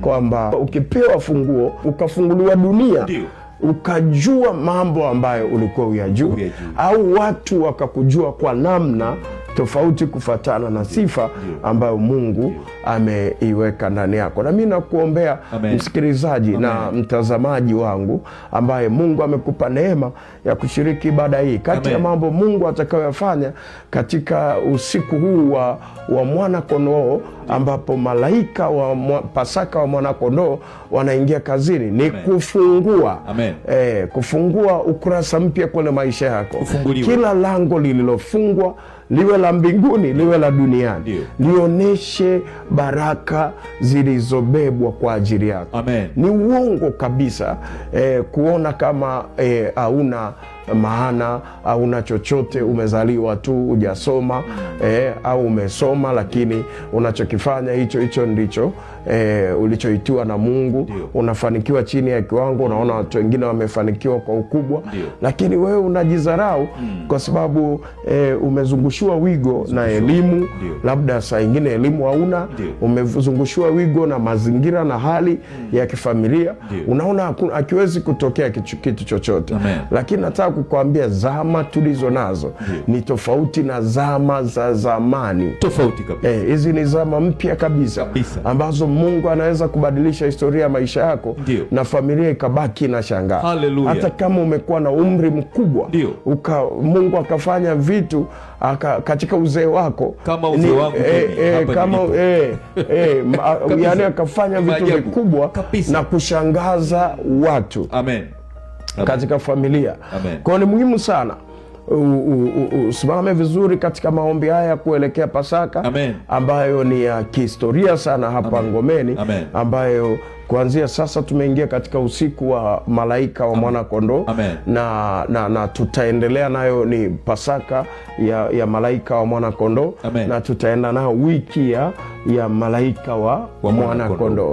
kwamba ukipewa funguo ukafunguliwa dunia, ndio ukajua mambo ambayo ulikuwa uyajui, au watu wakakujua kwa namna tofauti kufatana na sifa ambayo Mungu ameiweka ndani yako. Na mimi nakuombea msikilizaji na mtazamaji wangu ambaye Mungu amekupa neema ya kushiriki ibada hii. Kati ya mambo Mungu atakayofanya katika usiku huu wa mwana kondoo, ambapo malaika wa Pasaka wa mwana kondoo wanaingia kazini, ni kufungua kufungua ukurasa mpya kwenye maisha yako. Kila lango lililofungwa, liwe la mbinguni liwe la duniani, lioneshe baraka zilizobebwa kwa ajili yako. Amen. Ni uongo kabisa kuona kama hauna maana, hauna chochote, umezaliwa tu hujasoma, au umesoma lakini unachokifanya hicho ndicho ulichoitiwa na Mungu. Unafanikiwa chini ya kiwango, unaona watu wengine wamefanikiwa kwa ukubwa, lakini wewe unajidharau kwa sababu umezungushiwa wigo na elimu. Labda saa nyingine elimu hauna, umezungushiwa wigo na mazingira na hali ya kifamilia. Unaona hakiwezi kutokea kitu chochote. Lakini nataka kukuambia zama tulizo nazo ni tofauti na zama za zamani. Tofauti kabisa. Hizi ni zama mpya kabisa ambazo Mungu anaweza kubadilisha historia ya maisha yako na familia ikabaki na shangaa. Hallelujah. Hata kama umekuwa na umri mkubwa, Mungu akafanya vitu katika uzee wako, kama uzee wangu yani akafanya vitu vikubwa na kushangaza watu. Amen. Katika familia. Kwa ni muhimu sana usimame vizuri katika maombi haya kuelekea Pasaka. Ambayo ni ya kihistoria sana hapa Ngomeni. Ambayo kuanzia sasa tumeingia katika usiku wa malaika wa mwana kondoo, na tutaendelea nayo. Ni Pasaka ya malaika wa mwana kondoo, na tutaenda nayo wiki ya malaika wa mwana kondoo.